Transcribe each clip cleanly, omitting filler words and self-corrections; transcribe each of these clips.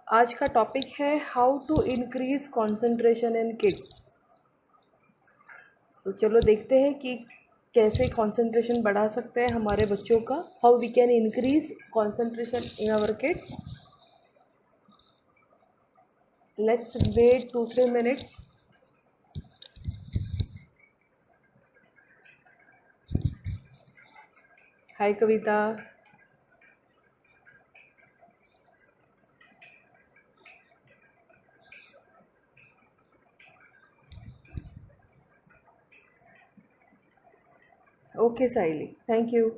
आज का टॉपिक है how to increase concentration in kids. So चलो देखते हैं कि कैसे कंसंट्रेशन बढ़ा सकते हैं हमारे बच्चों का। How we can increase concentration in our kids. Let's wait 2-3 minutes। Hi Kavita. Okay Saili, thank you.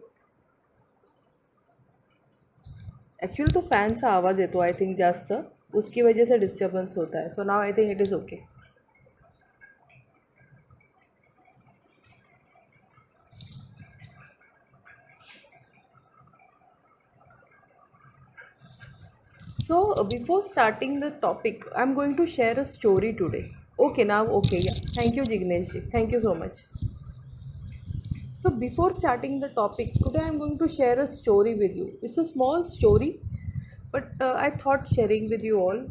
Actually तो फॅनचा आवाज येतो आय थिंक जास्त, उसकी वजह से डिस्टर्बेंस होता है. So now I think it is okay. So before starting the topic, I'm going to share a story today. Okay, now okay, yeah. Thank you, Jignesh ji. Thank you so much. So before starting the topic, today I'm going to share a story with you. It's a small story, but I thought sharing with you all.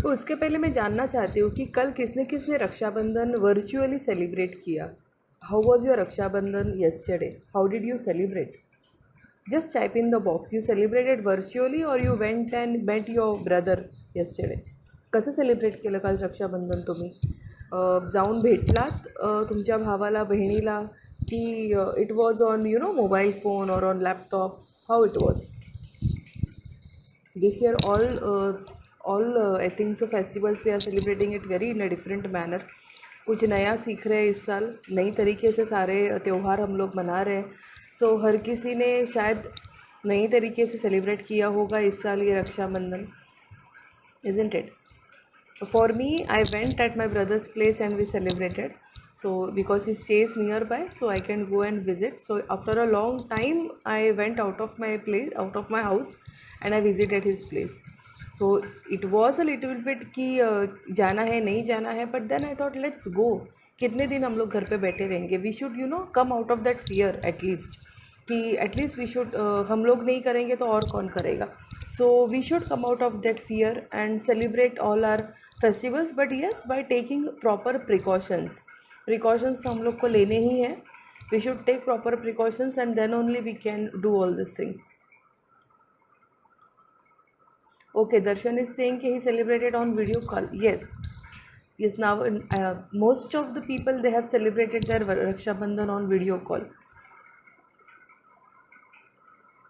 तो उसके पहले मैं जानना चाहती हूँ कि कल किसने किसने रक्षाबंधन वर्चुअली सेलिब्रेट किया. How was your Raksha Bandhan yesterday? How did you celebrate? Just type in the box. You celebrated virtually or you went and met your brother yesterday? कसं सेलिब्रेट केलं काल रक्षाबंधन तुम्ही? जाऊन भेटलात तुमच्या भावाला बहिणीला की it was on mobile phone और on laptop? How it was this year? All I think so festivals we are celebrating it very in a different manner. कुछ नया सीख रहे हैं इस साल, नई तरीके से सारे त्यौहार हम लोग मना रहे हैं. सो हर किसी ने शायद नई तरीके से सेलिब्रेट किया होगा इस साल ये Rakshabandhan, isn't it? For me, I went at my brother's place and we celebrated. So because he stays nearby, so I can go and visit. So after a long time, I went out of my place, out of my house, and I visited his place. So it was a little bit कि जाना है नहीं जाना है, but then I thought let's go. कितने दिन हम लोग घर पे बैठे रहेंगे? We should come out of that fear at least. कि एटलीस्ट वी शुड, हम लोग नहीं करेंगे तो और कौन करेगा. So we should come out of that fear and celebrate all our festivals, but yes by taking proper precautions. Precautions तो हम लोग को लेने ही हैं. We should take proper precautions and then only we can do all this things. Okay, Darshan is saying he celebrated on video call. Yes, yes. Now, most of the people they have celebrated their Raksha Bandhan on video call.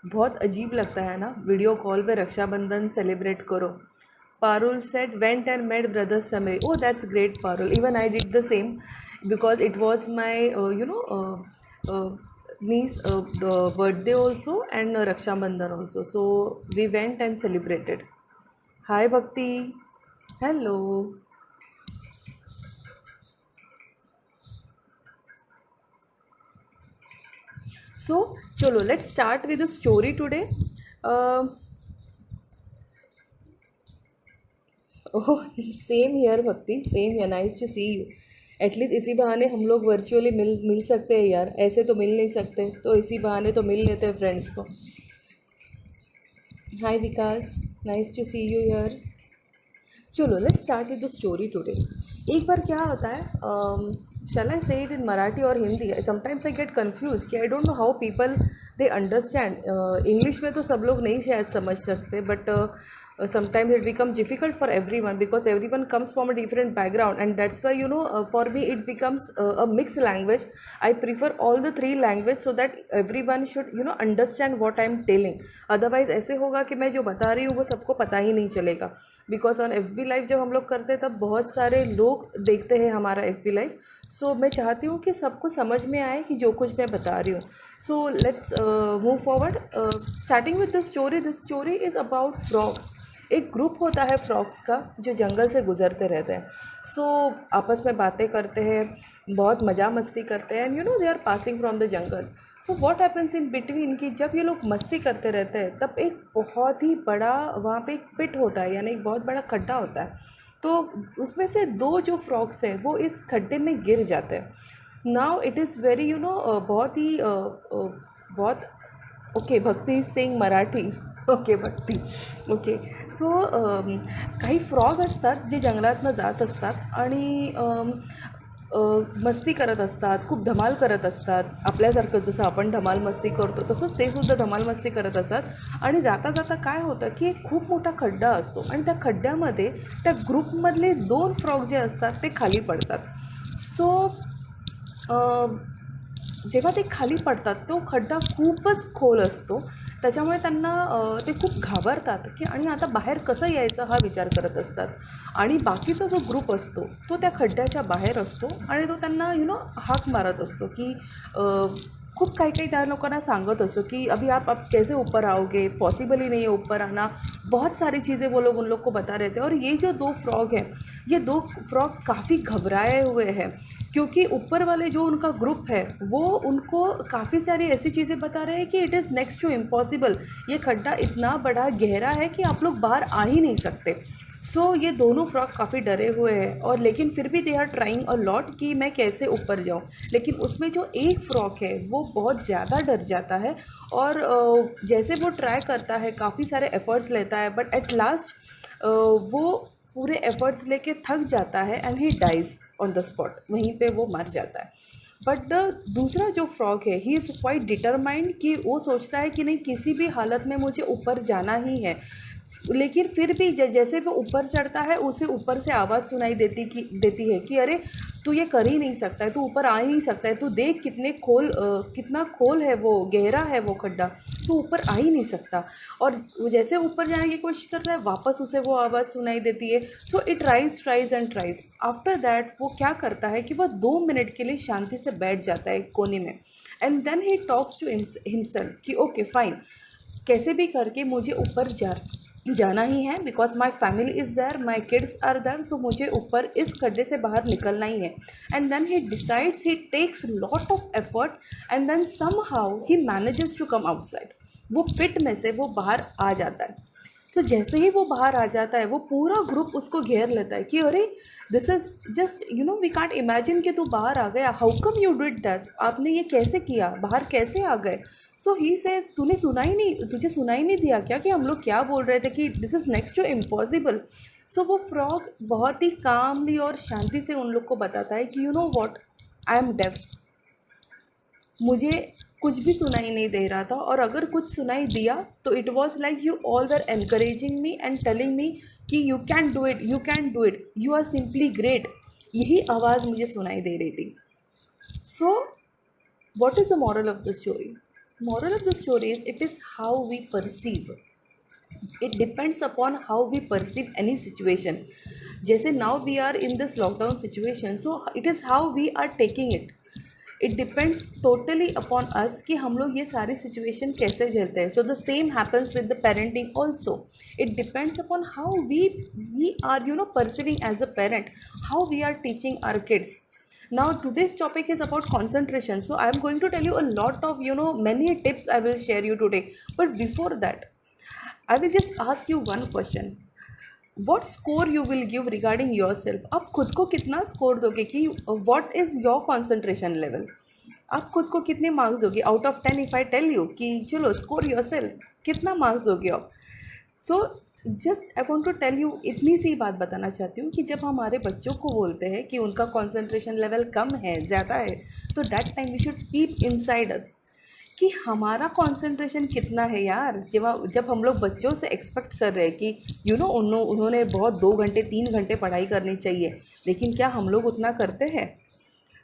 बहुत अजीब लगता है ना video call पे Rakshabandhan celebrate करो. Parul said went and made brothers family. O that's great Parul. Even I did the same because it was my niece birthday also and Rakshabandhan also. So we went and celebrated. Hi Bhakti. Hello. So chalo, let's start with a story today. Uh, oh same here Bhakti, same here. Nice to see you. At least इसी बहाने हम लोग virtually मिल सकते हैं यार. ऐसे तो मिल नहीं सकते, तो इसी बहाने तो मिल लेते हैं फ्रेंड्स को. Hi Vikas, nice to see you here. चलो let's start with the story today. एक बार क्या होता है, शैल आई से इट इन मराठी और Hindi? Sometimes I get confuse कि I don't know how people they understand. English में तो सब लोग नहीं शायद समझ सकते, but sometimes it becomes difficult for everyone because everyone comes from a different background, and that's why for me it becomes a mixed language. I prefer all the three language so that everyone should understand what I am telling. Otherwise ऐसे होगा कि मैं जो बता रही हूँ वो सबको पता ही नहीं चलेगा. बिकॉज ऑन FB लाइव जब हम लोग करते हैं तब बहुत सारे लोग देखते हैं हमारा FB लाइव. सो मैं चाहती हूँ कि सबको समझ में आए कि जो कुछ मैं बता रही हूँ. So let's move forward. Starting with the story. This story is about frogs. एक ग्रुप होता है फ्रॉग्स का जो जंगल से गुजरते रहते हैं. सो आपस में बातें करते हैं, बहुत मज़ा मस्ती करते हैं, and they are passing from the jungle. So what happens in between कि जब ये लोग मस्ती करते रहते हैं तब एक बहुत ही बड़ा वहाँ पे एक पिट होता है, यानी एक बहुत बड़ा खड्डा होता है. तो उसमें से दो जो फ्रॉक्स है वो इस खड्डे में गिर जाते हैं। नाउ इट इज़ वेरी बहुत ही बहुत ओके भक्ति सिंग मराठी ओके भक्ती ओके सो काही फ्रॉग असतात जे जंगलातनं जात असतात आणि मस्ती करत असतात, खूप धमाल करत असतात, आपल्यासारखं जसं आपण धमाल मस्ती करतो तसंच ते सुद्धा धमाल मस्ती करत असतात। आणि जाता जाता काय होतं की एक खूप मोठा खड्डा असतो आणि त्या खड्ड्यामध्ये त्या ग्रुपमधले दोन फ्रॉग जे असतात ते खाली पडतात। सो जेव्हा ते खाली पडतात तो खड्डा खूपच खोल असतो, त्याच्यामुळे त्यांना ते खूप घाबरतात की आणि आता बाहेर कसं यायचं हा विचार करत असतात। आणि बाकीचा जो ग्रुप असतो तो त्या खड्ड्याच्या बाहेर असतो आणि तो त्यांना हाक मारत असतो की खूप काही काही त्या लोकांना सांगत असतो कि अभी आप कैसे ऊपर आओगे, पॉसिबल ही नहीं है ऊपर आना, बहुत सारी चीज़ें वो लोग उन लोग को बता रहे थे। और ये जो दो फ्रॉग हैं, ये दो फ्रॉग काफ़ी घबराए हुए हैं क्योंकि ऊपर वाले जो उनका ग्रुप है वो उनको काफ़ी सारी ऐसी चीज़ें बता रहे हैं कि it is next to impossible, ये खड्डा इतना बड़ा गहरा है कि आप लोग बाहर आ ही नहीं सकते। सो ये दोनों फ्रॉग काफ़ी डरे हुए हैं और लेकिन फिर भी they are trying a lot कि मैं कैसे ऊपर जाऊँ। लेकिन उसमें जो एक फ्रॉग है वो बहुत ज़्यादा डर जाता है और जैसे वो ट्राई करता है, काफ़ी सारे एफ़र्ट्स लेता है, बट एट लास्ट वो पूरे एफ़र्ट्स लेके थक जाता है and he dies on the spot, वहीं पे वो मर जाता है। बट द दूसरा जो फ्रॉग है ही इज़ क्वाइट डिटरमाइंड कि वो सोचता है कि नहीं किसी भी हालत में मुझे ऊपर जाना ही है। लेकिन फिर भी जैसे वो ऊपर चढ़ता है उसे ऊपर से आवाज़ सुनाई देती है कि अरे तू ये कर ही नहीं सकता है, तू ऊपर आ ही नहीं सकता है, तू देख कितना खोल है, वो गहरा है वो खड्डा, तू ऊपर आ ही नहीं सकता। और वो जैसे ऊपर जाने की कोशिश कर रहा है वापस उसे वो आवाज़ सुनाई देती है। So it tries and tries. After that वो क्या करता है कि वह 2 मिनट के लिए शांति से बैठ जाता है एक कोने में and then he talks to himself कि ओके फाइन, कैसे भी करके मुझे ऊपर जाना ही है because my family is there, my kids are there, so मुझे ऊपर इस खड्डे से बाहर निकलना ही है। And then he decides, he takes lot of effort and then somehow he manages to come outside. वो पिट में से वो बाहर आ जाता है। सो जैसे ही वो बाहर आ जाता है वो पूरा ग्रुप उसको घेर लेता है कि अरे this is just we can't imagine कि तू बाहर आ गया, how come you did that, आपने ये कैसे किया, बाहर कैसे आ गए। सो ही सेज तुझे सुना ही नहीं दिया क्या कि हम लोग क्या बोल रहे थे कि this is next to impossible. So वो फ्रॉग बहुत ही कामली और शांति से उन लोग को बताता है कि you know what, I am deaf, मुझे कुछ भी सुनाई नहीं दे रहा था और अगर कुछ सुनाई दिया तो it was like you all were encouraging me and telling me कि you can do it, you can do it, you are simply great, यही आवाज़ मुझे सुनाई दे रही थी। So what is the moral of the story? Moral of the story is it is how we perceive. It depends upon how we perceive any situation. जैसे now we are in this lockdown situation, so it is how we are taking it. It depends totally upon us कि हम लोग ये सारी situation कैसे झेलते हैं. So the same happens with the parenting also. It depends upon how we are perceiving as a parent, how we are teaching our kids. Now today's topic is about concentration, so I am going to tell you a lot of many tips I will share you today. But before that I will just ask you one question. What score you will give regarding yourself? आप खुद को कितना score दोगे कि what is your concentration level? आप खुद को कितने मार्क्स दोगे out of 10? If I tell you कि चलो स्कोर योरसेल्फ, कितना मार्क्स दोगे आप? So just I want to tell you, इतनी सी बात बताना चाहती हूँ कि जब हमारे बच्चों को बोलते हैं कि उनका कॉन्सेंट्रेशन लेवल कम है, ज़्यादा है, तो that time we should keep inside us कि हमारा कॉन्सेंट्रेशन कितना है यार। जब हम लोग बच्चों से एक्सपेक्ट कर रहे हैं कि उन्होंने बहुत 2 घंटे 3 घंटे पढ़ाई करनी चाहिए, लेकिन क्या हम लोग उतना करते हैं?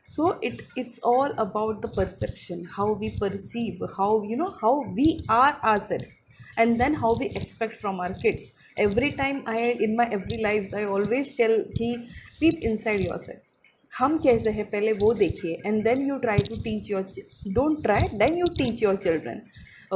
So it's all about the perception, how we perceive, how we are ourselves, and then how we expect from our kids. Every time in my every lives I always tell कि peep inside yourself, हम कैसे हैं पहले वो देखिए, and then you try to teach your don't try, then you teach your children.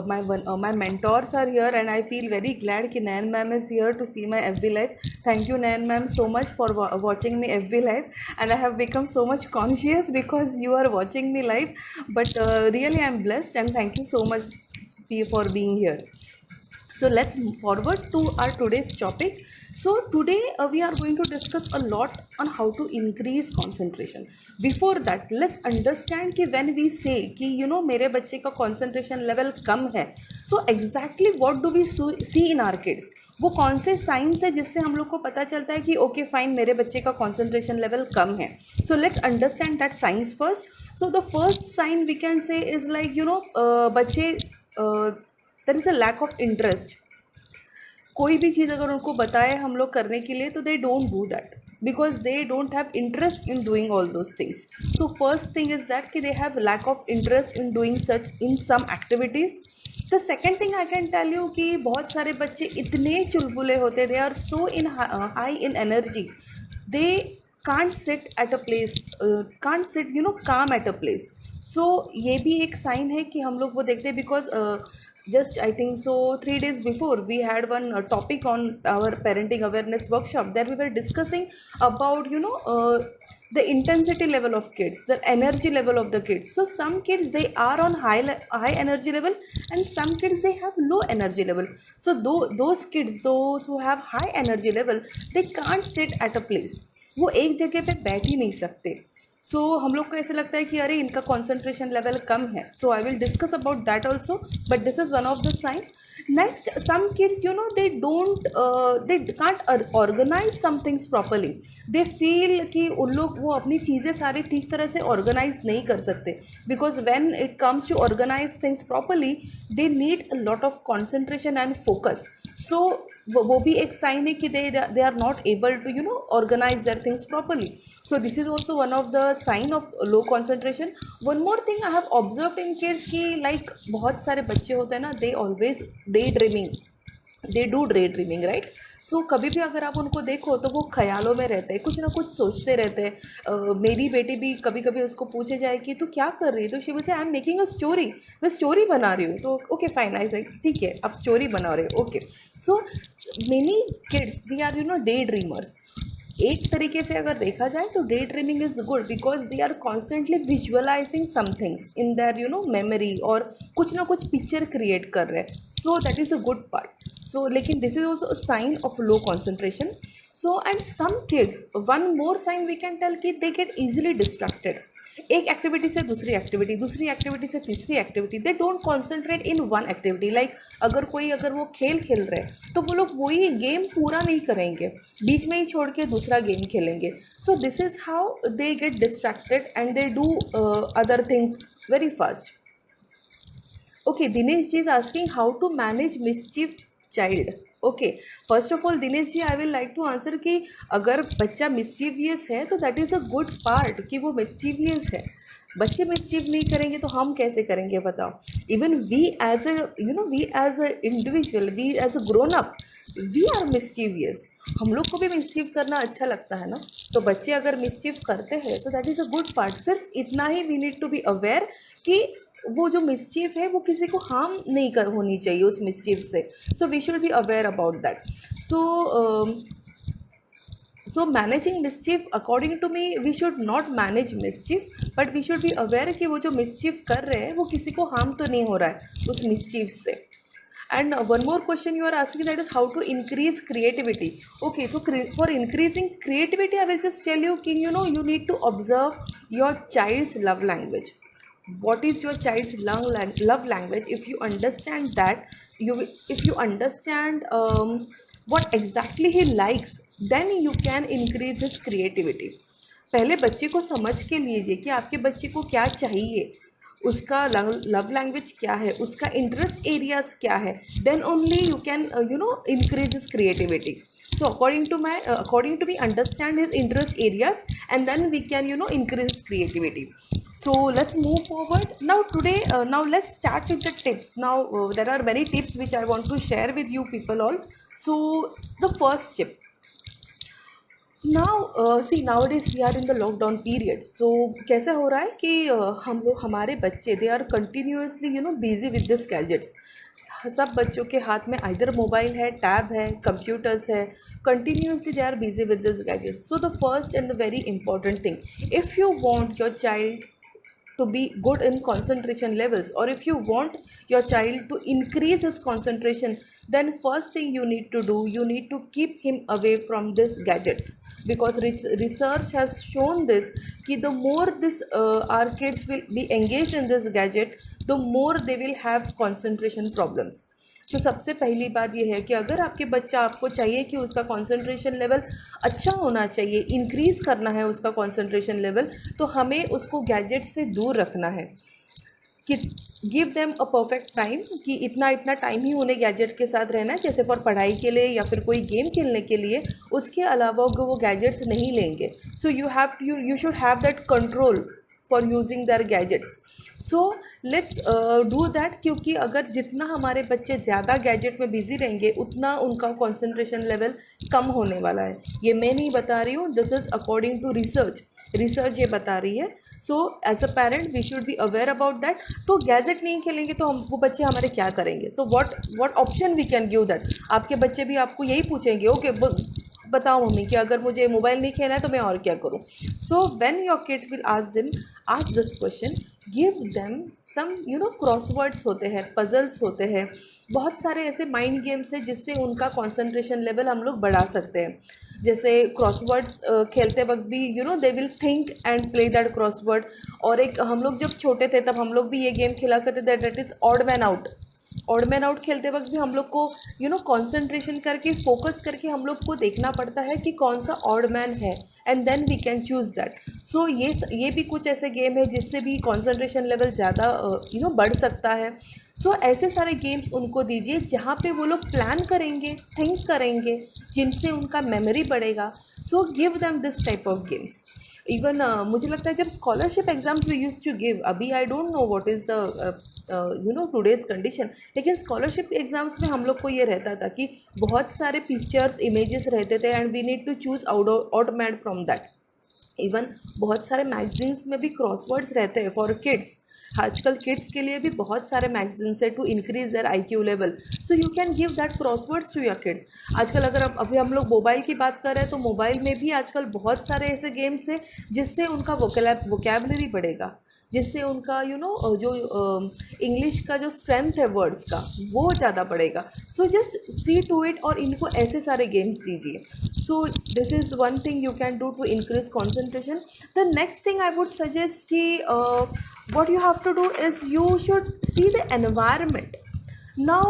My mentors are here and I feel very glad कि Nayan ma'am is here to see my FB live. Thank you Nayan ma'am so much for watching me FB live, and I have become so much conscious because you are watching me live. But really I am blessed and thank you so much for being here. So let's move forward to our today's topic. So today we are going to discuss a lot on how to increase concentration. Before that, let's understand कि when we say कि मेरे बच्चे का concentration level कम है, so exactly what do we see in our kids? वो कौन से science है जिससे हम लोग को पता चलता है कि ओके फाइन मेरे बच्चे का कॉन्सेंट्रेशन लेवल कम है. So let's understand that science first. So the first sign we can say is like बच्चे there is a lack of interest. कोई भी चीज़ अगर उनको बताए हम लोग करने के लिए तो they don't do that because they don't have interest in doing all those things. So first thing is that they have lack of interest in doing such in some activities. The second thing I can tell you कि बहुत सारे बच्चे इतने चुलबुले होते, they are so high in energy, they can't sit at a place, can't sit calm at a place. So ये भी एक sign है कि हम लोग वो देखते हैं because just I think so 3 days before we had one topic on our parenting awareness workshop that we were discussing about the intensity level of kids, the energy level of the kids. So some kids they are on high energy level and some kids they have low energy level. So those kids, those who have high energy level, they can't sit at a place. वो एक जगह पे बैठ ही नहीं सकते. सो हम लोग को ऐसे लगता है कि अरे इनका कॉन्सेंट्रेशन लेवल कम है. So I will discuss about that also, but this is one of the sign. Next, some kids they can't organise some things properly. They feel कि उन लोग वो अपनी चीज़ें सारी ठीक तरह से ऑर्गेनाइज नहीं कर सकते because when it comes to organise things properly they need a lot of concentration and focus. So वो भी एक साइन है कि they are not able to organise their things properly. So this is also one of the sign of low concentration. One more thing I have observed in kids कि like बहुत सारे बच्चे होते हैं ना, they always daydreaming, they do daydreaming, right? So कभी भी अगर आप उनको देखो तो वो ख्यालों में रहते हैं, कुछ ना कुछ सोचते रहते हैं. मेरी बेटी भी कभी कभी उसको पूछे जाए कि तू क्या कर रही है तो she will say I am making a story, मैं स्टोरी बना रही हूँ. तो ओके फाइन, आई से ठीक है आप स्टोरी बना रहे हो. Okay, so many kids they are day dreamers. एक तरीके से अगर देखा जाए तो day dreaming is good because they are constantly visualising somethings in their memory और कुछ ना कुछ पिक्चर क्रिएट कर रहे हैं. So that is a good part. So लेकिन this is also a sign of low concentration. So and some kids, one more sign we can tell कि they gate easily distracted. एक activity से दूसरी activity, दूसरी activity से तीसरी activity, they don't concentrate in one activity. Like अगर वो खेल खेल रहे हैं तो वो लोग वही गेम पूरा नहीं करेंगे, बीच में ही छोड़ के दूसरा गेम खेलेंगे. सो this is how they get distracted and they do other things very fast. Okay, Dinesh ji is asking how to manage mischief child. Okay, first of all Dinesh ji, I will like to answer कि अगर बच्चा mischievous है तो that is a good part कि वो mischievous है. बच्चे मिस्चीव नहीं करेंगे तो हम कैसे करेंगे बताओ. Even we as a individual, we as a grown up, we are mischievous. हम लोग को भी मिस्चीव करना अच्छा लगता है ना. तो बच्चे अगर मिस्चीव करते हैं तो that is a good part. सिर्फ इतना ही we need to be aware कि वो जो मिस्चीफ है वो किसी को हार्म नहीं कर होनी चाहिए उस मिस्चीफ से. So we should be aware about that. So managing mischief, according to me we should not manage mischief, but we should be aware कि वो जो मिस्चीफ कर रहे हैं वो किसी को हार्म तो नहीं हो रहा है उस मिस्चीफ से. And one more question you are asking, that is how to increase creativity. Okay, so for increasing creativity I will just tell you कि you need to observe your child's love language. What is your child's love language? If you understand that, if you understand what exactly he likes, then you can increase his creativity. पहले बच्चे को समझ के लीजिए कि आपके बच्चे को क्या चाहिए, उसका लव लैंग्वेज क्या है, उसका इंटरेस्ट एरियाज क्या है. Then only you can increase his creativity. So according to me, understand his interest areas and then we can increase his creativity. So let's move forward now today. Now let's start with the tips. Now there are many tips which I want to share with you people all. So the first tip. Now see, nowadays we are in the lockdown period. So कैसे हो रहा है कि हम लोग, हमारे बच्चे, they are continuously busy with these gadgets. सब बच्चों के हाथ में आइदर मोबाइल है, टैब है, कंप्यूटर्स है. continuously they are busy with this gadgets. So the first and the very important thing, if you want your child to be good in concentration levels, or if you want your child to increase his concentration, then first thing you need to do, you need to keep him away from these gadgets, because research has shown this कि the more this our kids will be engaged in this gadget, the more they will have concentration problems. तो सबसे पहली बात यह है कि अगर आपके बच्चा, आपको चाहिए कि उसका कंसंट्रेशन लेवल अच्छा होना चाहिए, इंक्रीज़ करना है उसका कंसंट्रेशन लेवल, तो हमें उसको गैजेट से दूर रखना है कि give them a perfect time, कि इतना इतना टाइम ही उन्हें गैजेट के साथ रहना है, जैसे फॉर पढ़ाई के लिए या फिर कोई गेम खेलने के लिए, उसके अलावा वो गैजेट्स नहीं लेंगे. So you should have that control for using their gadgets. So let's do that, क्योंकि अगर जितना हमारे बच्चे ज़्यादा गैजेट में बिजी रहेंगे उतना उनका कंसंट्रेशन लेवल कम होने वाला है. ये मैं नहीं बता रही हूँ, this is according to research ये बता रही है. So as a parent we should be aware about that. तो गैजेट नहीं खेलेंगे तो हम वो बच्चे हमारे क्या करेंगे? So what option we can give that. आपके बच्चे भी आपको यही पूछेंगे, ओके बताओ मम्मी कि अगर मुझे मोबाइल नहीं खेलना है तो मैं और क्या करूँ. So when your kid will ask this question, give them some crosswords होते हैं, पजल्स होते हैं, बहुत सारे ऐसे माइंड गेम्स हैं जिससे उनका कंसंट्रेशन लेवल हम लोग बढ़ा सकते हैं. जैसे क्रॉसवर्ड्स खेलते वक्त भी they will think and play that crossword. और एक हम लोग जब छोटे थे तब हम लोग भी ये गेम खेला करते थे, that is odd man out खेलते वक्त भी हम लोग को कंसंट्रेशन करके, फोकस करके हम लोग को देखना पड़ता है कि कौन सा ऑड मैन है, and then we can choose that. So ये भी कुछ ऐसे गेम है जिससे भी कंसंट्रेशन लेवल ज़्यादा बढ़ सकता है. सो ऐसे सारे गेम्स उनको दीजिए जहाँ पे वो लोग प्लान करेंगे, थिंक करेंगे, जिनसे उनका मेमोरी बढ़ेगा. So give them this type of games. Even मुझे लगता है जब scholarship exams we use to give, अभी I don't know what is the today's condition, लेकिन स्कॉलरशिप एग्जाम्स में हम लोग को ये रहता था कि बहुत सारे पिक्चर्स, इमेजेस रहते थे, and we need to choose odd man from that. Even बहुत सारे मैगजीन्स में भी क्रॉसवर्ड्स रहते हैं फॉर किड्स. आजकल किड्स के लिए भी बहुत सारे मैगजीन्स है to increase their IQ level. So you can give that crosswords to your kids. आजकल अगर अभी हम लोग मोबाइल की बात कर रहे हैं तो मोबाइल में भी आजकल बहुत सारे ऐसे गेम्स हैं जिससे उनका वोकैबुलरी बढ़ेगा, जिससे उनका जो इंग्लिश का जो स्ट्रेंथ है वर्ड्स का वो ज़्यादा बढ़ेगा. So just see to it, और इनको ऐसे सारे गेम्स दीजिए. So this is one thing you can do to increase concentration. The next thing I would suggest कि what you have to do is you should see the environment. Now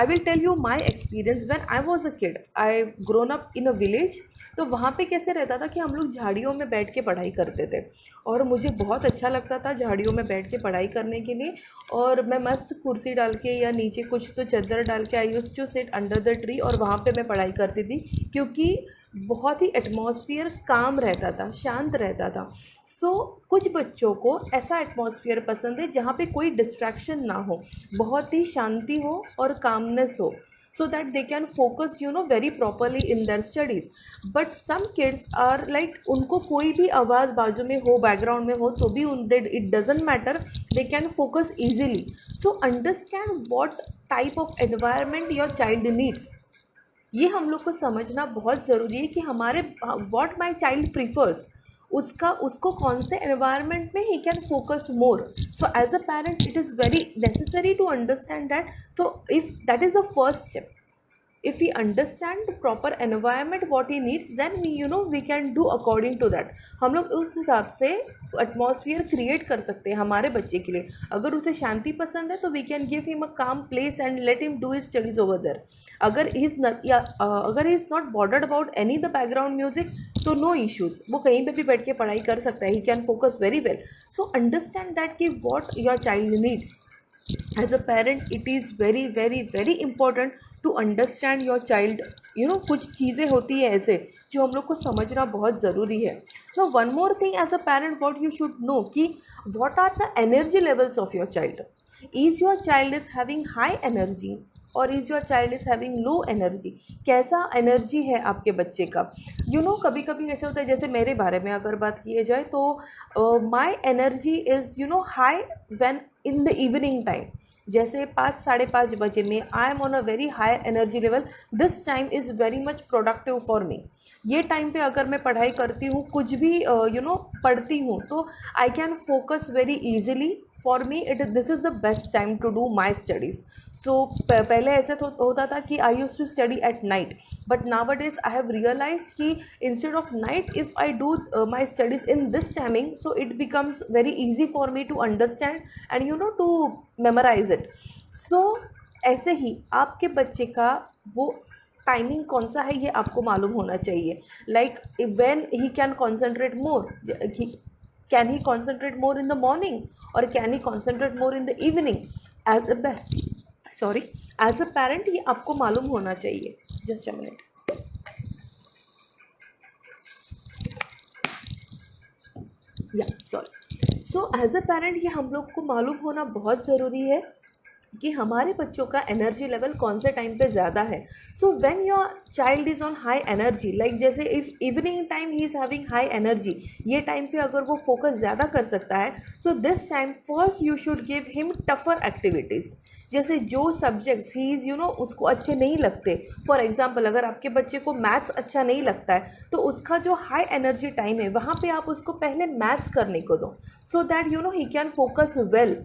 I will tell you my experience when I was a kid. I've grown up in a village. तो वहाँ पे कैसे रहता था कि हम लोग झाड़ियों में बैठ के पढ़ाई करते थे, और मुझे बहुत अच्छा लगता था झाड़ियों में बैठ के पढ़ाई करने के लिए. और मैं मस्त कुर्सी डाल के या नीचे कुछ तो चादर डाल के, I used to sit under the tree, और वहाँ पे मैं पढ़ाई करती थी, क्योंकि बहुत ही एटमॉस्फेयर काम रहता था, शांत रहता था. सो कुछ बच्चों को ऐसा एटमॉस्फेयर पसंद है जहाँ पे कोई डिस्ट्रैक्शन ना हो, बहुत ही शांति हो और कामनेस हो, so that they can focus very properly in their studies. But some kids are like, उनको कोई भी आवाज़ बाजू में हो, बैकग्राउंड में हो, तो भी it doesn't matter, they can focus easily. So understand what type of environment your child needs. ये हम लोग को समझना बहुत ज़रूरी है कि हमारे what my child prefers, उसको कौन से एनवायरनमेंट में ही can focus more. So as a parent it is very necessary to understand that. तो if that is the first step, if we understand the proper environment what he needs, then we can do according to that. हम लोग उस हिसाब से atmosphere create कर सकते हैं हमारे बच्चे के लिए. अगर उसे शांति पसंद है तो we can give him a calm place and let him do his studies over there. अगर he is not bothered about any the background music, तो नो इश्यूज़, वो कहीं पे भी बैठ के पढ़ाई कर सकता है, he can focus very well. So understand that कि what your child needs. As a parent it is very very very important to understand your child. कुछ चीज़ें होती है ऐसे जो हम लोग को समझना बहुत ज़रूरी है. No one more thing as a parent what you should know कि what are the energy levels of your child. Is your child is having high energy और is your child is having low energy. कैसा energy है आपके बच्चे का. कभी कभी ऐसे होता है, जैसे मेरे बारे में अगर बात की जाए तो my energy is high when in the evening time. जैसे 5 साढ़े 5 बजे में I am on a very high energy level, this time is very much productive for me. ये टाइम पे अगर मैं पढ़ाई करती हूँ, कुछ भी पढ़ती हूँ, तो I can focus very easily. For me it this is the best time to do my studies. So पहले ऐसे तो होता था कि I use to study at night, but nowadays I have realise कि instead of night if I do my studies in this timing, so it becomes very easy for me to understand and to memorise it. So ऐसे ही आपके बच्चे का वो timing कौन सा है ये आपको मालूम होना चाहिए। Like when he can concentrate more, can he concentrate more in the morning और can he concentrate more in the evening. As a sorry as a parent ये आपको मालूम होना चाहिए। Just a minute. या sorry. So as a parent ये हम लोग को मालूम होना बहुत ज़रूरी है कि हमारे बच्चों का एनर्जी लेवल कौन से टाइम पे ज़्यादा है। So when your child is on high energy, like जैसे if evening time he is having high energy, ये टाइम पे अगर वो फोकस ज़्यादा कर सकता है, so this time first you should give him tougher activities. जैसे जो सब्जेक्ट्स ही इज़ उसको अच्छे नहीं लगते, फॉर एग्जाम्पल अगर आपके बच्चे को मैथ्स अच्छा नहीं लगता है, तो उसका जो हाई एनर्जी टाइम है वहाँ पे आप उसको पहले मैथ्स करने को दो, so that he can focus well.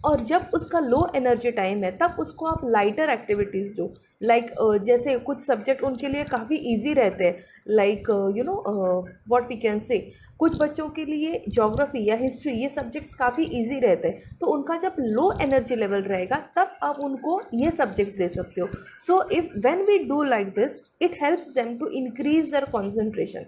और जब उसका लो एनर्जी टाइम है तब उसको आप लाइटर एक्टिविटीज़ दो। लाइक जैसे कुछ सब्जेक्ट उनके लिए काफ़ी इजी रहते हैं, लाइक व्हाट वी कैन से, कुछ बच्चों के लिए ज्योग्राफी या हिस्ट्री ये सब्जेक्ट्स काफ़ी इजी रहते हैं, तो उनका जब लो एनर्जी लेवल रहेगा तब आप उनको ये सब्जेक्ट्स दे सकते हो। So if when we do like this, it helps them to increase their concentration,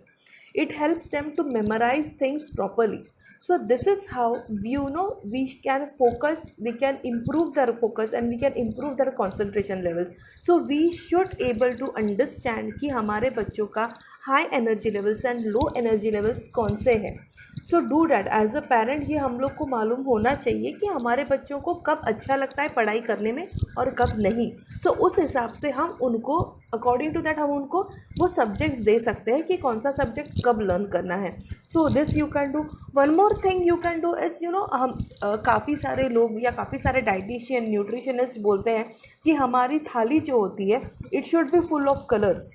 it helps them to memorize things properly. So this is how we can focus, we can improve their focus and we can improve their concentration levels. So we should able to understand कि हमारे बच्चों का high energy levels and low energy levels कौन से हैं। So do that as a parent ये हम लोग को मालूम होना चाहिए कि हमारे बच्चों को कब अच्छा लगता है पढ़ाई करने में और कब नहीं। सो उस हिसाब से हम उनको अकॉर्डिंग टू दैट हम उनको वो सब्जेक्ट्स दे सकते हैं कि कौन सा सब्जेक्ट कब लर्न करना है। So this you can do. One more thing you can do is हम काफ़ी सारे लोग या काफ़ी सारे डाइटिशियन न्यूट्रिशनिस्ट बोलते हैं कि हमारी थाली जो होती है it should be full of colours.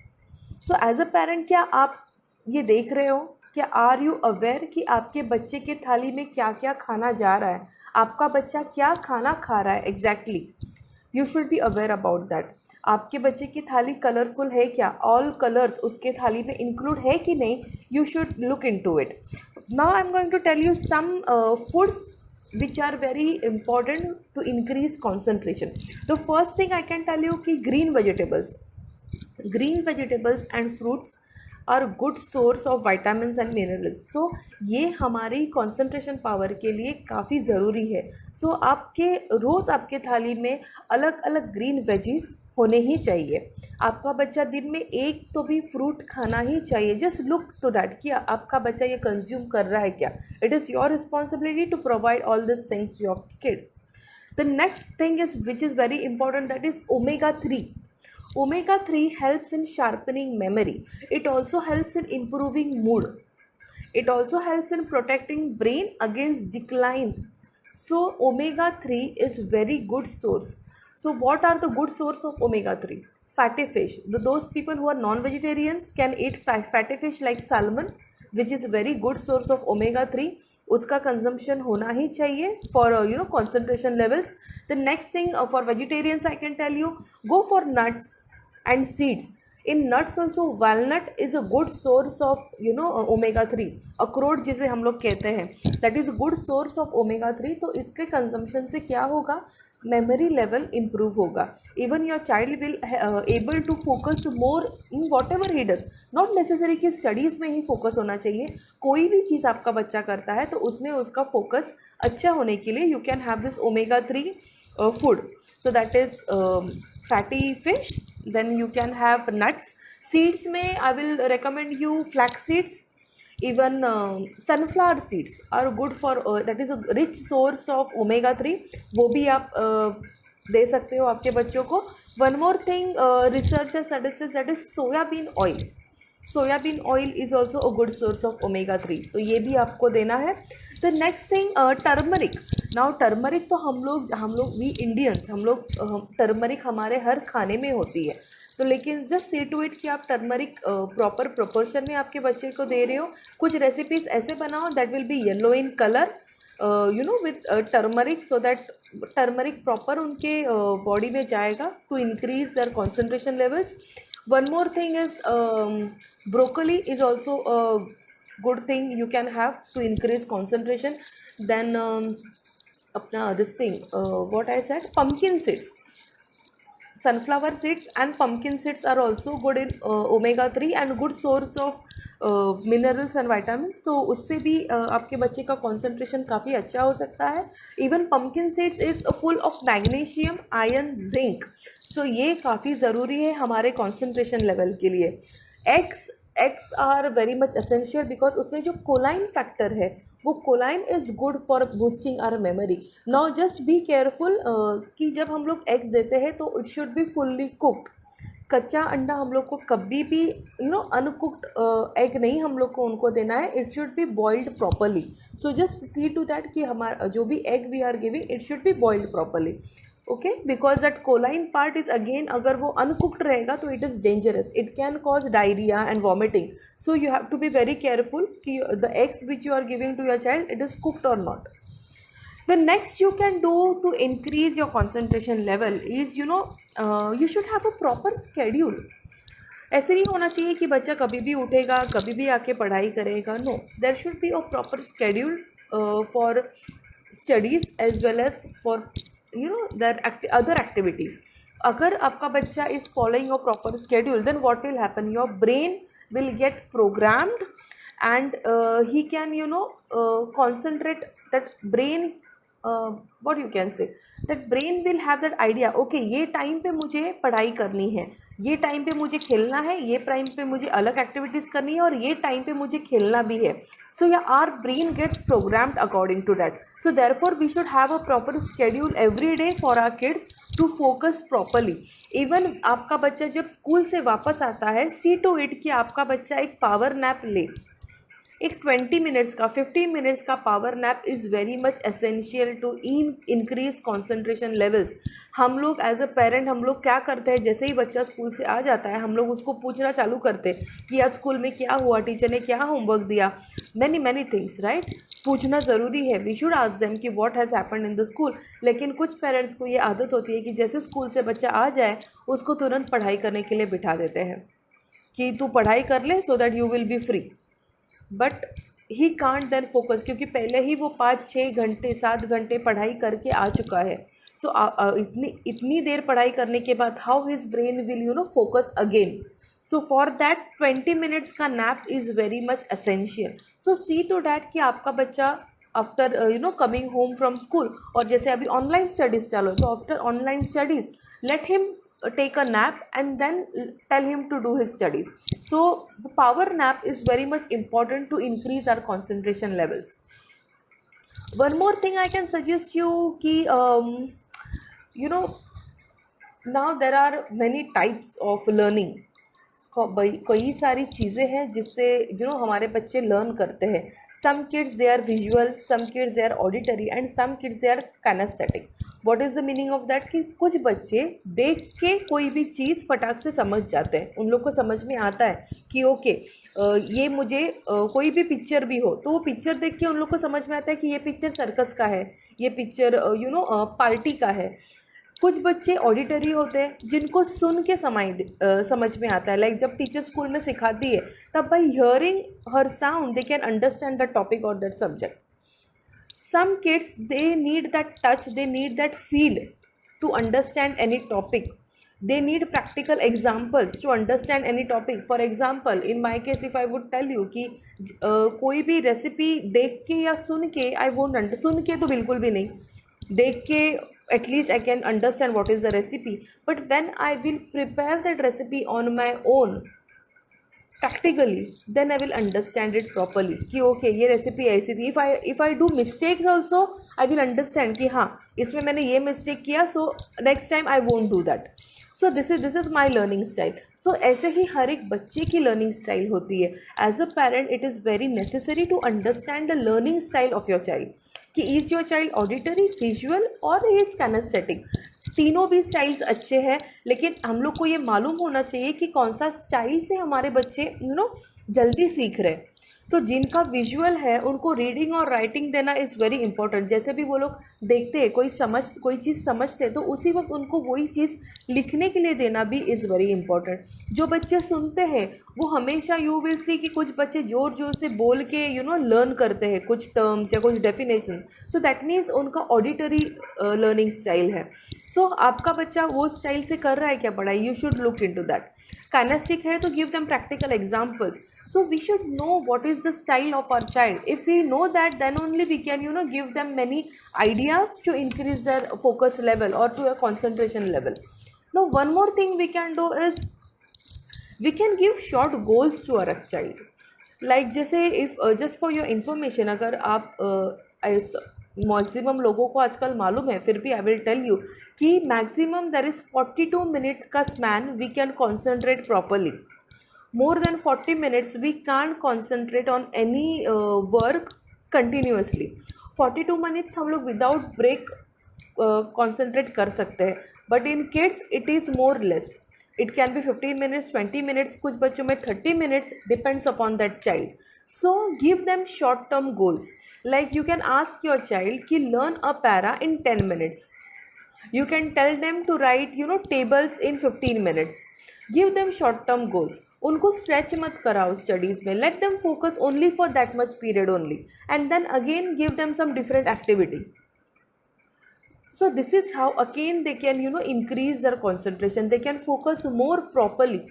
So as a parent क्या आप ये देख रहे हो, क्या आर यू अवेयर कि आपके बच्चे के थाली में क्या क्या खाना जा रहा है, आपका बच्चा क्या खाना खा रहा है exactly. You should be aware about that. आपके बच्चे की थाली कलरफुल है क्या, ऑल कलर्स उसके थाली में इंक्लूड है कि नहीं, you should look in to it. Now I am going to tell you some foods which are very important to increase concentration. The first thing I can tell you कि green vegetables and fruits are good source of vitamin and minerals. So ये हमारी concentration power के लिए काफ़ी ज़रूरी है। सो आपके रोज़ आपके थाली में अलग अलग ग्रीन वेजीज होने ही चाहिए। आपका बच्चा दिन में एक तो भी फ्रूट खाना ही चाहिए। जस्ट लुक टू दैट कि आपका बच्चा ये कंज्यूम कर रहा है क्या। It is your responsibility to provide all this things to your kid. The next thing is which is very important, that is omega-3. Omega-3 helps in sharpening memory. It also helps in improving mood. It also helps in protecting brain against decline. So omega-3 is very good source. So what are the good source of omega-3? Fatty fish. Those people who are non-vegetarians can eat fatty fish like salmon, which is a very good source of omega-3. उसका consumption होना ही चाहिए for concentration levels. The next thing for vegetarians I can tell you, go for nuts and seeds. In nuts also walnut is a good source of omega-3. अखरोट जिसे हम लोग कहते हैं, that is a good source of omega-3. तो इसके consumption से क्या होगा, मेमोरी लेवल इम्प्रूव होगा। Even your child will able to focus more in whatever he does. Not necessary कि स्टडीज़ में ही फोकस होना चाहिए, कोई भी चीज़ आपका बच्चा करता है तो उसमें उसका फोकस अच्छा होने के लिए you can have this omega-3 food. So that is fatty fish. Then you can have nuts. Seeds में I will recommend you flax seeds. Even sunflower seeds are good for that is a rich source of omega-3. वो भी आप दे सकते हो आपके बच्चों को. One more thing research has suggested, that is soya bean oil. Soybean oil is also a good source of omega 3, तो ये भी आपको देना है. The next thing, turmeric. Now turmeric तो हम लोग वी इंडियंस, हम लोग टर्मरिक हमारे हर खाने में होती है. तो लेकिन जस्ट सी टू इट कि आप टर्मरिक प्रॉपर प्रोपोर्शन में आपके बच्चे को दे रहे हो. कुछ रेसिपीज़ ऐसे बनाओ that will be yellow in colour, with turmeric, so that turmeric proper उनके बॉडी में जाएगा to increase their concentration levels. One more thing is, broccoli is also a good thing you can have to increase concentration. Then apna this thing, what I said, pumpkin seeds, sunflower seeds and pumpkin seeds are also good in omega 3 and good source of minerals and vitamins. तो उससे भी आपके बच्चे का concentration काफ़ी अच्छा हो सकता है. Even pumpkin seeds is full of magnesium, iron, zinc. So ये काफ़ी ज़रूरी है हमारे concentration level के लिए. Eggs are very much essential because उसमें जो choline factor है, वो choline is good for boosting our memory. Now just be careful कि जब हम लोग eggs देते हैं तो it should be fully cooked. कच्चा अंडा हम लोग को कभी भी अनकुक्ड एग नहीं हम लोग को उनको देना है. It should be boiled properly. So just see to that कि हमारा जो भी egg we are giving it should be boiled properly. Okay, because that choline part is again, अगर वो अनकुक्ड रहेगा तो it is dangerous. It can cause diarrhoea and vomiting. So you have to be very careful कि the eggs which you are giving to your child it is cooked और not. The next you can do to increase your concentration level is, you should have a proper schedule. ऐसे नहीं होना चाहिए कि बच्चा कभी भी उठेगा कभी भी आके पढ़ाई करेगा. No, there should be a proper schedule for studies as well as for their other activities. अगर आपका बच्चा is following a proper schedule, then what will happen, your brain will get programmed and he can concentrate. That brain, what you can say, that brain will have that idea, okay ये time पे मुझे पढ़ाई करनी है, ये time पे मुझे खेलना है, ये टाइम पे मुझे अलग एक्टिविटीज़ करनी है और ये टाइम पे मुझे खेलना भी है. सो या our brain gets programmed according to that. So therefore we should have a proper schedule every day for our kids to focus properly. Even आपका बच्चा जब स्कूल से वापस आता है, सी टू इट कि आपका बच्चा एक पावर नैप ले. एक 20 मिनट्स का 15 मिनट्स का power nap is very much essential to increase concentration levels. हम लोग एज अ पेरेंट हम लोग क्या करते हैं, जैसे ही बच्चा स्कूल से आ जाता है हम लोग उसको पूछना चालू करते कि आज स्कूल में क्या हुआ, टीचर ने क्या होमवर्क दिया, मैनी थिंग्स, राइट. पूछना ज़रूरी है. वी शुड आस्क देम कि what has happened in the school. लेकिन कुछ पेरेंट्स को ये आदत होती है कि जैसे स्कूल से बच्चा आ जाए उसको तुरंत पढ़ाई करने के लिए बिठा देते हैं कि तू पढ़ाई कर ले so that you will be free. But he can't then focus, क्योंकि पहले ही वो 5-6 घंटे 7 घंटे पढ़ाई करके आ चुका है. सो इतनी देर पढ़ाई करने के बाद how his brain will focus again. So for that 20 minutes का nap is very much essential. So see to that कि आपका बच्चा after coming home from school, और जैसे अभी ऑनलाइन स्टडीज़ चालू है तो after online studies let him take a nap and then tell him to do his studies. So the power nap is very much important to increase our concentration levels. One more thing I can suggest you ki now there are many types of learning. कई सारी चीज़ें हैं जिससे हमारे बच्चे learn करते हैं. Some kids they are visual, some kids they are auditory and some kids they are kinesthetic. What is the meaning of that कि कुछ बच्चे देख के कोई भी चीज़ फटाक से समझ जाते हैं. उन लोग को समझ में आता है कि ओके ये मुझे कोई भी पिक्चर भी हो तो वो पिक्चर देख के उन लोग को समझ में आता है कि ये पिक्चर सर्कस का है, ये पिक्चर पार्टी का है. कुछ बच्चे ऑडिटरी होते हैं जिनको सुन के समझ में आता है. लाइक जब टीचर स्कूल में सिखाती है तब बाय हियरिंग हर sound they can understand the topic और that subject. Some kids they need that touch, they need that feel to understand any topic. They need practical examples to understand any topic. For example in my case if I would tell you कि कोई भी recipe देख के या सुन के I won't सुन के तो बिल्कुल भी नहीं, देख के at least I can understand what is the recipe, but when I will prepare that recipe on my own practically then I will understand it properly कि okay ये recipe ऐसी थी. if I do mistakes also I will understand कि हाँ इसमें मैंने ये mistake किया, so next time I won't do that. So this is my learning style. So ऐसे ही हर एक बच्चे की लर्निंग स्टाइल होती है. As a parent it is very necessary to understand the learning style of your child, कि is your child auditory, visual और is kinaesthetic. तीनों भी स्टाइल्स अच्छे हैं, लेकिन हम लोग को ये मालूम होना चाहिए कि कौन सा स्टाइल से हमारे बच्चे जल्दी सीख रहे हैं. तो जिनका विजुअल है उनको रीडिंग और राइटिंग देना इज़ वेरी इंपॉर्टेंट. जैसे भी वो लोग देखते हैं कोई चीज़ समझते हैं तो उसी वक्त उनको वही चीज़ लिखने के लिए देना भी इज़ वेरी इंपॉर्टेंट. जो बच्चे सुनते हैं वो हमेशा यू विल सी कि कुछ बच्चे ज़ोर ज़ोर से बोल के लर्न करते हैं कुछ टर्म्स या कुछ डेफिनेशन. सो दैट मीन्स उनका ऑडिटरी लर्निंग स्टाइल है. सो आपका बच्चा वो स्टाइल से कर रहा है क्या पढ़ाई, you should look into that. Kinaesthetic है तो give them practical examples. So we should know what is the style of our child. If we know that, then only we can give them many ideas to increase their focus level or to a concentration level. Now one more thing we can do is we can give short goals to our child. Like जैसे if just for your information, अगर आप maximum लोगों को आजकल मालूम है, फिर भी आई विल टेल यू कि मैक्सिमम देयर इज़ 42 मिनट्स का span we can concentrate properly. More than 40 minutes we can't concentrate on any work continuously. 42 minutes हम लोग without break concentrate कर सकते हैं, but in kids it is more less. It can be 15 minutes, 20 minutes, कुछ बच्चों में 30 minutes, depends upon that child. So give them short term goals. Like you can ask your child कि learn a para in 10 minutes. You can tell them to write tables in 15 minutes. Give them short term goals. उनको stretch मत कराओ studies में. Let them focus only for that much period only and then again give them some different activity. So this is how again they can increase their concentration. They can focus more properly.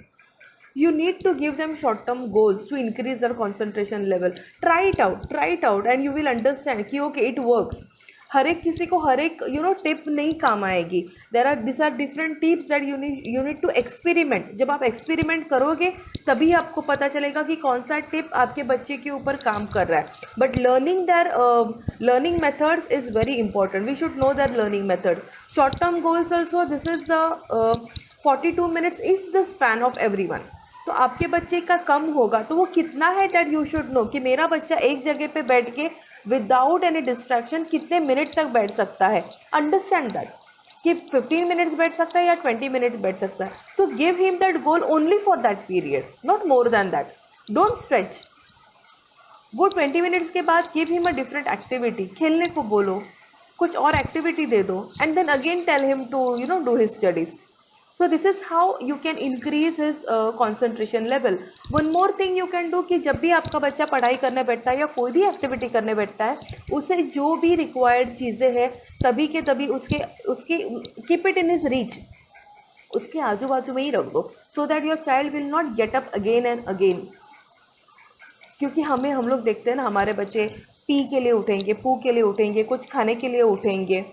You need to give them short term goals to increase their concentration level. Try it out and you will understand कि okay it works. हर एक किसी को हर एक tip नहीं काम आएगी. This are different tips that you need to experiment. जब आप एक्सपेरिमेंट करोगे तभी आपको पता चलेगा कि कौन सा टिप आपके बच्चे के ऊपर काम कर रहा है. But learning methods is very important. We should know that learning methods. Short term goals also. This is the 42 minutes is the span of everyone. तो आपके बच्चे का कम होगा तो वो कितना है दैट यू शुड नो कि मेरा बच्चा एक जगह पे बैठ के विदाउट एनी डिस्ट्रैक्शन कितने मिनट तक बैठ सकता है. अंडरस्टैंड दैट कि 15 मिनट्स बैठ सकता है या 20 मिनट्स बैठ सकता है. तो give him that goal only for that period, not more than that. Don't stretch. वो 20 मिनट्स के बाद give him a different activity. खेलने को बोलो, कुछ और एक्टिविटी दे दो and then again tell him to do his studies. So this is how you can increase his concentration level. One more thing you can do कि जब भी आपका बच्चा पढ़ाई करने बैठता है या कोई भी एक्टिविटी करने बैठता है, उसे जो भी रिक्वायर्ड चीज़ें हैं तभी के तभी उसके keep it in his reach, उसके आजू बाजू में ही रख दो. So that your child will not get up again and again. क्योंकि हम लोग देखते हैं ना, हमारे बच्चे पी के लिए उठेंगे, पू के लिए उठेंगे, कुछ खाने के लिए उठेंगे.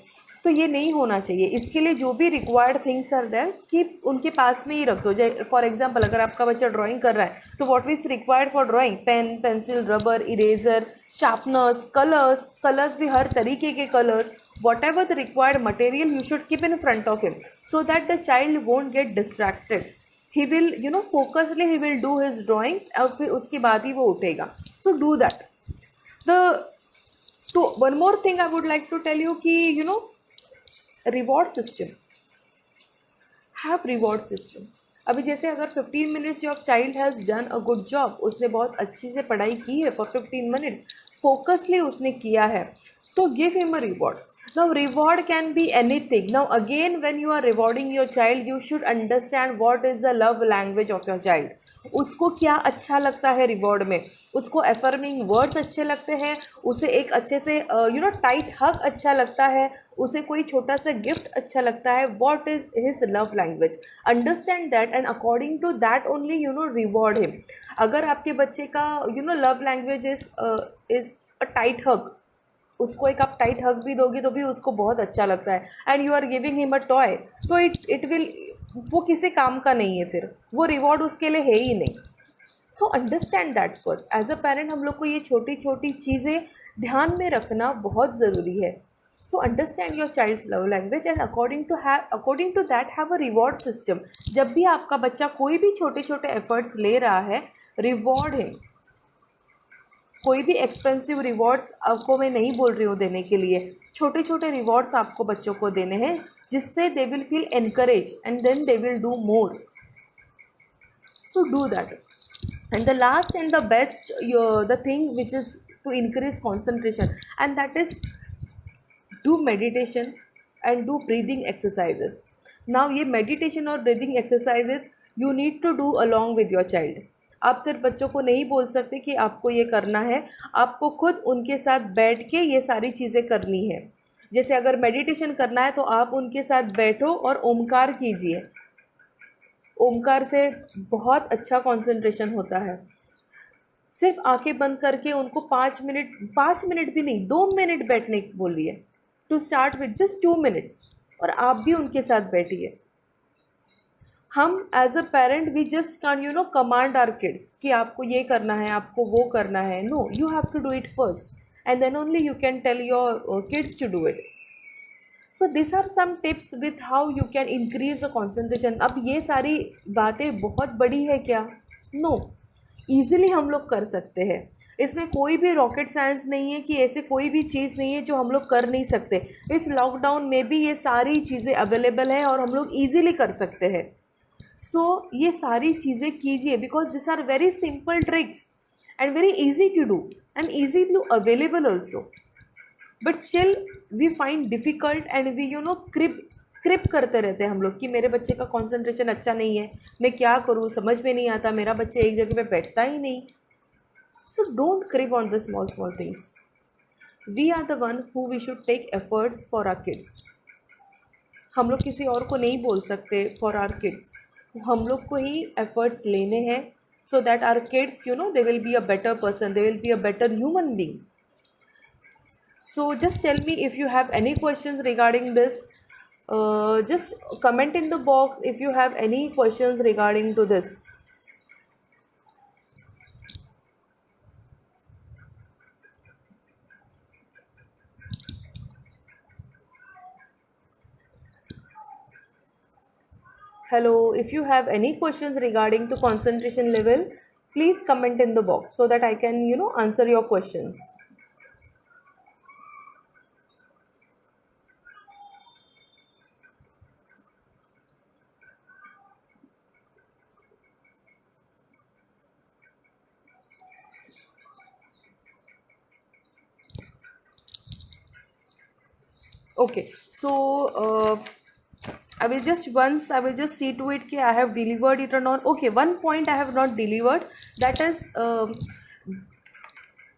तो ये नहीं होना चाहिए. इसके लिए जो भी रिक्वायर्ड थिंग्स आर देयर कि उनके पास में ही रख दो. फॉर एग्जांपल अगर आपका बच्चा ड्राइंग कर रहा है तो what is required for drawing? Pen, pencil, rubber, eraser, sharpeners, colours भी हर तरीके के colours. Whatever the required material you should keep in front of him so that the child won't get distracted. He will focusly he will do his drawings और फिर उसके बाद ही वो उठेगा. So do that. तो one more thing I would like to tell you कि reward system. Have reward system. अभी जैसे अगर 15 minutes your child has done a good job, उसने बहुत अच्छी से पढ़ाई की है फॉर 15 मिनट्स, फोकसली उसने किया है, तो give him a reward. Now reward can be anything. Now again when you are rewarding your child you should understand what is the love language of your child. उसको क्या अच्छा लगता है रिवॉर्ड में. उसको एफर्मिंग वर्ड्स अच्छे लगते हैं, उसे एक अच्छे से टाइट हग अच्छा लगता है, उसे कोई छोटा सा गिफ्ट अच्छा लगता है. What is his love language? Understand that and according to that only reward him. अगर आपके बच्चे का love language is a tight hug, उसको एक आप टाइट हग भी दोगे तो भी उसको बहुत अच्छा लगता है and you are giving him a toy, तो इट विल, वो किसी काम का नहीं है, फिर वो रिवॉर्ड उसके लिए है ही नहीं. So understand that first. As a parent हम लोग को ये छोटी छोटी चीज़ें ध्यान में रखना बहुत ज़रूरी है. So understand your child's love language and according to that have a reward system. जब भी आपका बच्चा कोई भी छोटे छोटे efforts ले रहा है, reward him. कोई भी एक्सपेंसिव रिवॉर्ड्स आपको मैं नहीं बोल रही हूँ देने के लिए, छोटे छोटे रिवॉर्ड्स आपको बच्चों को देने हैं जिससे they will feel encourage and then they will do more. So do that. And the last and the best, the thing which is to increase concentration, and that is do meditation and do breathing exercises. Now ये meditation और breathing exercises you need to do along with your child. आप सिर्फ बच्चों को नहीं बोल सकते कि आपको ये करना है, आपको खुद उनके साथ बैठ के ये सारी चीज़ें करनी है. जैसे अगर मेडिटेशन करना है तो आप उनके साथ बैठो और ओमकार कीजिए. ओमकार से बहुत अच्छा कंसंट्रेशन होता है. सिर्फ आंखें बंद करके उनको 5 मिनट भी नहीं, 2 मिनट बैठने बोलिए. To start with just 2 minutes, और आप भी उनके साथ बैठिए. हम as a parent we just can command our kids कि आपको ये करना है, आपको वो करना है. No, you have to do it first and then only you can tell your kids to do it. So this are some tips with how you can increase the concentration. अब ये सारी बातें बहुत बड़ी है क्या? नो, ईजिली हम लोग कर सकते हैं. इसमें कोई भी रॉकेट साइंस नहीं है कि ऐसे कोई भी चीज़ नहीं है जो हम लोग कर नहीं सकते. इस लॉकडाउन में भी ये सारी चीज़ें अवेलेबल है और हम लोग ईजिली कर सकते हैं. सो ये सारी चीज़ें कीजिए because this are very simple tricks and very easy to do and easy to available also. But still we find difficult and we crib करते रहते हैं हम लोग कि मेरे बच्चे का कंसंट्रेशन अच्छा नहीं है, मैं क्या करूँ, समझ में नहीं आता, मेरा बच्चा एक जगह पे बैठता ही नहीं. So don't crib on the small small things. We are the one who we should take efforts for our kids. हम लोग किसी और को नहीं बोल सकते फॉर आवर किड्स. हम लोग को ही एफर्ट्स लेने हैं so that our kids they will be a better person, they will be a better human being. So just tell me if you have any questions regarding this. Just comment in the box if you have any questions regarding to this. Hello, if you have any questions regarding to concentration level, please comment in the box so that I can answer your questions. Okay, so I will just see to it कि I have delivered it or not. Okay, one point I have not delivered, that is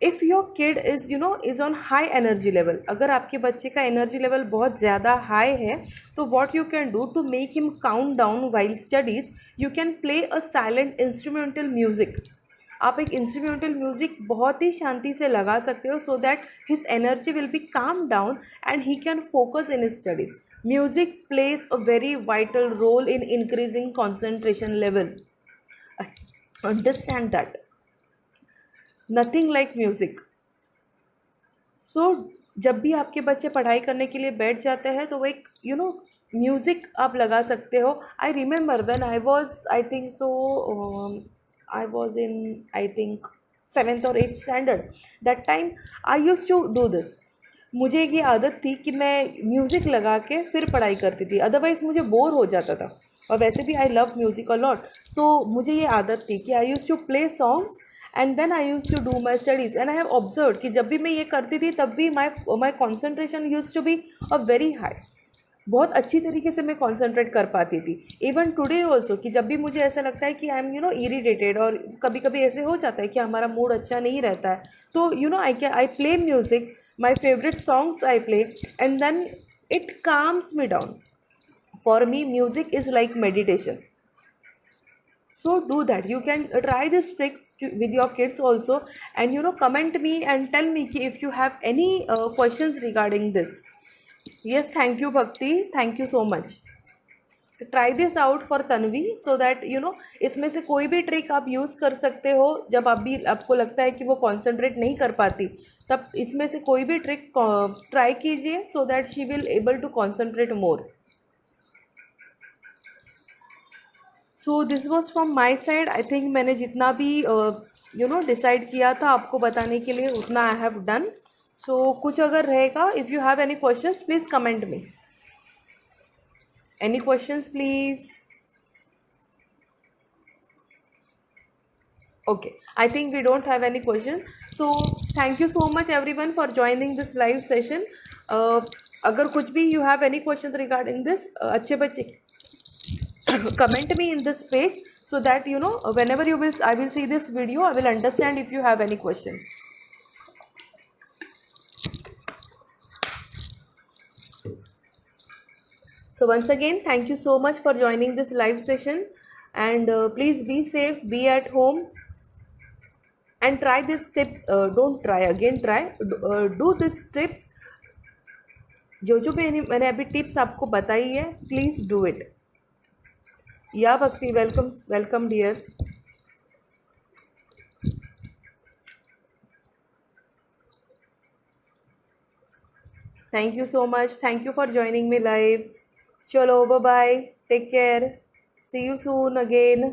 if your kid is on high energy level. अगर आपके बच्चे का energy level बहुत ज़्यादा high है तो what you can do to make him calm down while studies, you can play a silent instrumental music. आप एक इंस्ट्रूमेंटल म्यूज़िक बहुत ही शांति से लगा सकते हो so that his energy will be calm down and he can focus in his studies. Music plays a very vital role in increasing concentration level. Understand that. Nothing like music. So जब भी आपके बच्चे पढ़ाई करने के लिए बैठ जाते हैं तो एक म्यूज़िक आप लगा सकते हो. I remember when I was in, I think, 7th or 8th standard. That time I used to do this. मुझे ये आदत थी कि मैं म्यूज़िक लगा के फिर पढ़ाई करती थी, अदरवाइज़ मुझे बोर हो जाता था. और वैसे भी I love music a lot. So मुझे ये आदत थी कि I use to play songs and then I use to do my studies. And I have observe कि जब भी मैं ये करती थी तब भी my concentration use to be a very high. बहुत अच्छी तरीके से मैं कॉन्सेंट्रेट कर पाती थी. इवन टुडे ऑल्सो कि जब भी मुझे ऐसा लगता है कि आई एम इरिटेटेड और कभी कभी ऐसे हो जाता है कि हमारा मूड अच्छा नहीं रहता है तो I play music, my favourite songs I play and then it calms me down. For me music is like meditation. So do that. You can try this tricks with your kids also and comment me and tell me if you have any questions regarding this. Yes, thank you Bhakti, thank you so much. Try this out for Tanvi so that you know इसमें से कोई भी trick आप use कर सकते हो जब आप भी आपको लगता है कि वो कॉन्सेंट्रेट नहीं कर पाती, तब इसमें से कोई भी ट्रिक ट्राई कीजिए so that she will able to concentrate more. So this was from my side. I think मैंने जितना भी डिसाइड किया था आपको बताने के लिए उतना आई हैव डन. सो कुछ अगर रहेगा, if you have any questions please comment me. Any questions please. Okay, I think we don't have any question. So thank you so much everyone for joining this live session. अगर कुछ भी you have any questions regarding this, अच्छे बच्चे comment me in this page so that you know whenever I will see this video, I will understand if you have any questions. So once again, thank you so much for joining this live session, and please be safe, be at home, and try these tips. Don't try again, try do these tips. जो मैंने अभी tips आपको बताई है, please do it. या Bhakti, welcome welcome dear. Thank you so much, thank you for joining me live. चलो bye bye, take care, see you soon again.